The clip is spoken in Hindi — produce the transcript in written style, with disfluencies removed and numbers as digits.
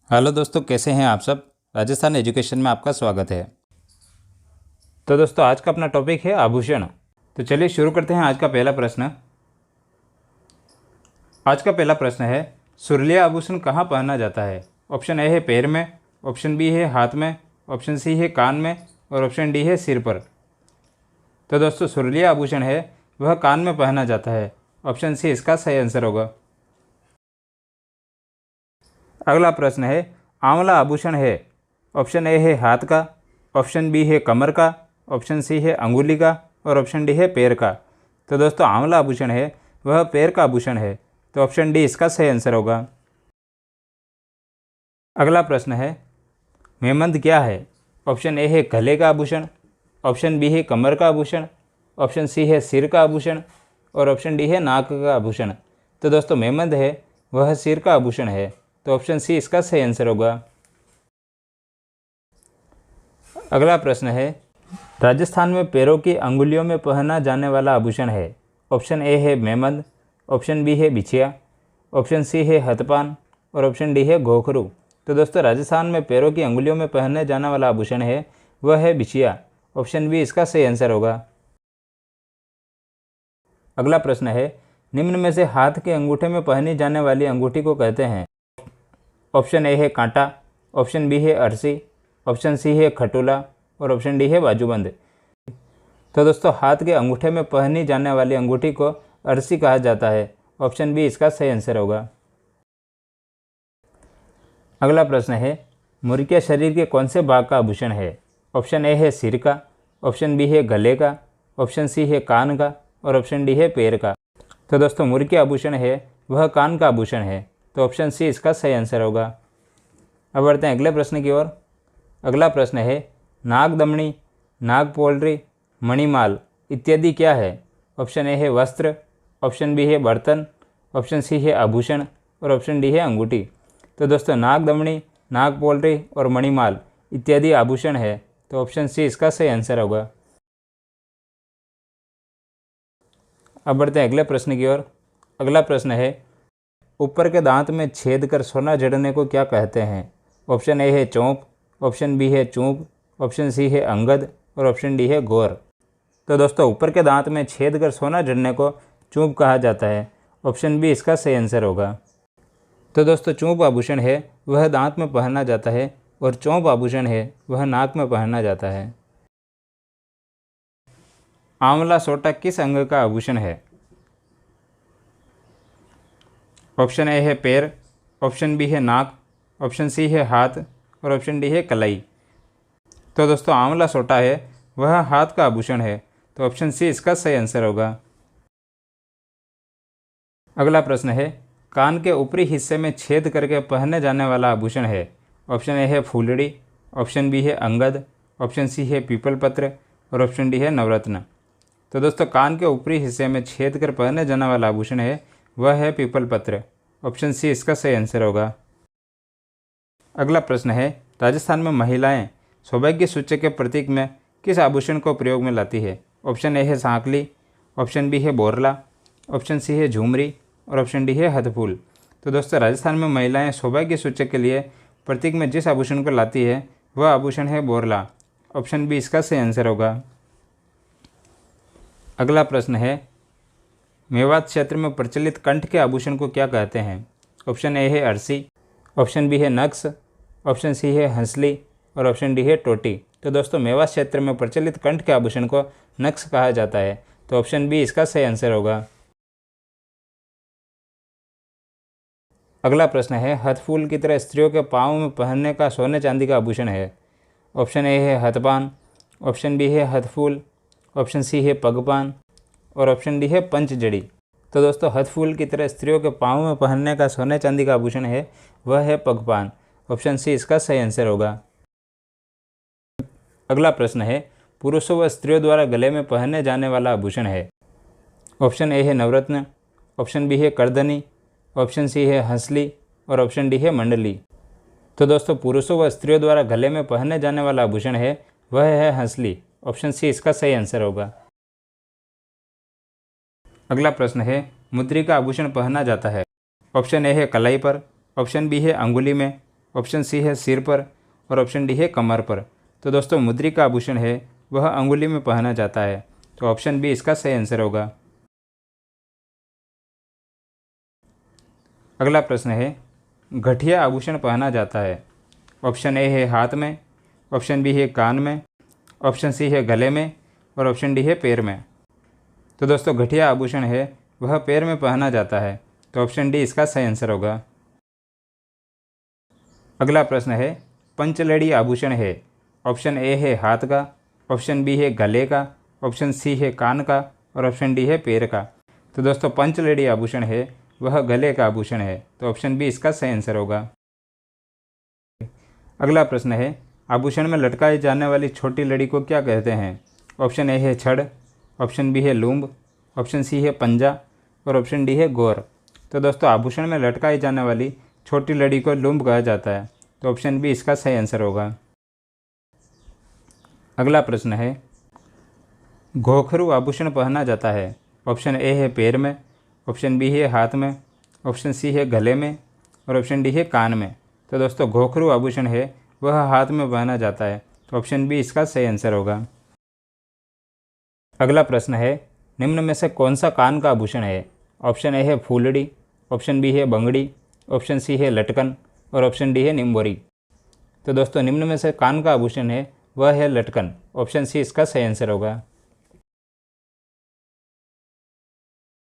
हेलो दोस्तों, कैसे हैं आप सब। राजस्थान एजुकेशन में आपका स्वागत है। तो दोस्तों, आज का अपना टॉपिक है आभूषण। तो चलिए शुरू करते हैं आज का पहला प्रश्न। आज का पहला प्रश्न है, सुरलिया आभूषण कहाँ पहना जाता है। ऑप्शन ए है पैर में, ऑप्शन बी है हाथ में, ऑप्शन सी है कान में और ऑप्शन डी है सिर पर। तो दोस्तों, सुरलिया आभूषण है वह कान में पहना जाता है। ऑप्शन सी इसका सही आंसर होगा। अगला प्रश्न है, आंवला आभूषण है। ऑप्शन ए है हाथ का, ऑप्शन बी है कमर का, ऑप्शन सी है अंगुली का और ऑप्शन डी है पैर का। तो दोस्तों, आंवला आभूषण है वह पैर का आभूषण है। तो ऑप्शन डी इसका सही आंसर होगा। अगला प्रश्न है, मेहंद क्या है। ऑप्शन ए है गले का आभूषण, ऑप्शन बी है कमर का आभूषण, ऑप्शन सी है सिर का आभूषण और ऑप्शन डी है नाक का आभूषण। तो दोस्तों, मेहंद है वह सिर का आभूषण है। तो ऑप्शन सी इसका सही आंसर होगा। अगला प्रश्न है, राजस्थान में पैरों की अंगुलियों में पहना जाने वाला आभूषण है। ऑप्शन ए है मेहंद, ऑप्शन बी है बिछिया, ऑप्शन सी है हथपान और ऑप्शन डी है घोघरू। तो दोस्तों, राजस्थान में पैरों की अंगुलियों में पहनने जाने वाला आभूषण है वह है बिछिया। ऑप्शन बी इसका सही आंसर होगा। अगला प्रश्न है, निम्न में से हाथ के अंगूठे में पहनी जाने वाली अंगूठी को कहते हैं। ऑप्शन ए है कांटा, ऑप्शन बी है अरसी, ऑप्शन सी है खटोला और ऑप्शन डी है बाजूबंद। तो दोस्तों, हाथ के अंगूठे में पहनी जाने वाली अंगूठी को अरसी कहा जाता है। ऑप्शन बी इसका सही आंसर होगा। अगला प्रश्न है, मुर्गिया शरीर के कौन से भाग का आभूषण है। ऑप्शन ए है सिर का, ऑप्शन बी है गले का, ऑप्शन सी है कान का और ऑप्शन डी है पैर का। तो दोस्तों, मुर्गी आभूषण है वह कान का आभूषण है। तो ऑप्शन सी इसका सही आंसर होगा। अब बढ़ते हैं अगले प्रश्न की ओर। अगला प्रश्न है, नाग दमनी, नाग पोल्ट्री, मणिमाल इत्यादि क्या है। ऑप्शन ए है वस्त्र, ऑप्शन बी है बर्तन, ऑप्शन सी है आभूषण और ऑप्शन डी है अंगूठी। तो दोस्तों, नाग दमनी, नाग पोल्ट्री और मणिमाल इत्यादि आभूषण है। तो ऑप्शन सी इसका सही आंसर होगा। अब बढ़ते हैं अगले प्रश्न की ओर। अगला प्रश्न है, ऊपर के दांत में छेद कर सोना जड़ने को क्या कहते हैं। ऑप्शन ए है चौंप, ऑप्शन बी है चूंप, ऑप्शन सी है अंगद और ऑप्शन डी है गौर। तो दोस्तों, ऊपर के दांत में छेद कर सोना जड़ने को चूंप कहा जाता है। ऑप्शन बी इसका सही आंसर होगा। तो दोस्तों, चूंप आभूषण है वह दांत में पहना जाता है और चौंप आभूषण है वह नाक में पहना जाता है। आंवला सोटा किस अंग का आभूषण है। ऑप्शन ए है पैर, ऑप्शन बी है नाक, ऑप्शन सी है हाथ और ऑप्शन डी है कलाई। तो दोस्तों, आंवला सोटा है वह हाथ का आभूषण है। तो ऑप्शन सी इसका सही आंसर होगा। अगला प्रश्न है, कान के ऊपरी हिस्से में छेद करके पहने जाने वाला आभूषण है। ऑप्शन ए है फूलड़ी, ऑप्शन बी है अंगद, ऑप्शन सी है पीपल पत्र और ऑप्शन डी है नवरत्न। तो दोस्तों, कान के ऊपरी हिस्से में छेद कर पहने जाने वाला आभूषण है वह है पीपल पत्र। ऑप्शन सी इसका सही आंसर होगा। अगला प्रश्न है, राजस्थान में महिलाएं सौभाग्य सूचक के प्रतीक में किस आभूषण को प्रयोग में लाती है। ऑप्शन ए है सांकली, ऑप्शन बी है बोरला, ऑप्शन सी है झूमरी और ऑप्शन डी है हथफूल। तो दोस्तों, राजस्थान में महिलाएं सौभाग्य सूचक के लिए प्रतीक में जिस आभूषण को लाती है वह आभूषण है बोरला। ऑप्शन बी इसका सही आंसर होगा। अगला प्रश्न है, मेवात क्षेत्र में प्रचलित कंठ के आभूषण को क्या कहते हैं। ऑप्शन ए है अरसी, ऑप्शन बी है नक्श, ऑप्शन सी है हंसली और ऑप्शन डी है टोटी। तो दोस्तों, मेवात क्षेत्र में प्रचलित कंठ के आभूषण को नक्श कहा जाता है। तो ऑप्शन बी इसका सही आंसर होगा। अगला प्रश्न है, हथफूल की तरह स्त्रियों के पाँव में पहनने का सोने चांदी का आभूषण है। ऑप्शन ए है हथपान, ऑप्शन बी है हथफूल, ऑप्शन सी है पगपान और ऑप्शन डी है पंचजड़ी। तो दोस्तों, हथफूल की तरह स्त्रियों के पाँव में पहनने का सोने चांदी का आभूषण है वह है पगपान। ऑप्शन सी इसका सही आंसर होगा। अगला प्रश्न है, पुरुषों व स्त्रियों द्वारा गले में पहने जाने वाला आभूषण है। ऑप्शन ए है नवरत्न, ऑप्शन बी है करदनी, ऑप्शन सी है हंसली और ऑप्शन डी है मंडली। तो दोस्तों, पुरुषों व स्त्रियों द्वारा गले में पहने जाने वाला आभूषण है वह है हंसली। ऑप्शन सी इसका सही आंसर होगा। अगला प्रश्न है, मुद्रिका आभूषण पहना जाता है। ऑप्शन ए है कलाई पर, ऑप्शन बी है अंगुली में, ऑप्शन सी है सिर पर और ऑप्शन डी है कमर पर। तो दोस्तों मुद्रिका आभूषण है वह अंगुली में पहना जाता है, तो ऑप्शन बी इसका सही आंसर होगा। अगला प्रश्न है गठिया आभूषण पहना जाता है। ऑप्शन ए है हाथ में, ऑप्शन बी है कान में, ऑप्शन सी है गले में और ऑप्शन डी है पैर में। तो दोस्तों गठिया आभूषण है वह पैर में पहना जाता है, तो ऑप्शन डी इसका सही आंसर होगा। अगला प्रश्न है पंचलेडी आभूषण है। ऑप्शन ए है हाथ का, ऑप्शन बी है गले का, ऑप्शन सी है कान का और ऑप्शन डी है पैर का। तो दोस्तों पंचलेडी आभूषण है वह गले का आभूषण है, तो ऑप्शन बी इसका सही आंसर होगा। अगला प्रश्न है आभूषण में लटकाई जाने वाली छोटी लड़ी को क्या कहते हैं। ऑप्शन ए है छड़, ऑप्शन बी है लूम्ब, ऑप्शन सी है पंजा और ऑप्शन डी है गौर। तो दोस्तों आभूषण में लटकाई जाने वाली छोटी लड़ी को लूम्ब कहा जाता है, तो ऑप्शन बी इसका सही आंसर होगा। अगला प्रश्न है घोघरू आभूषण पहना जाता है। ऑप्शन ए है पैर में, ऑप्शन बी है हाथ में, ऑप्शन सी है गले में और ऑप्शन डी है कान में। तो दोस्तों घोघरू आभूषण है वह हाथ में पहना जाता है, तो ऑप्शन बी इसका सही आंसर होगा। अगला प्रश्न है निम्न में से कौन सा कान का आभूषण है। ऑप्शन ए है फूलड़ी, ऑप्शन बी है बंगड़ी, ऑप्शन सी है लटकन और ऑप्शन डी है निम्बोरी। तो दोस्तों निम्न में से कान का आभूषण है वह है लटकन, ऑप्शन सी इसका सही आंसर होगा।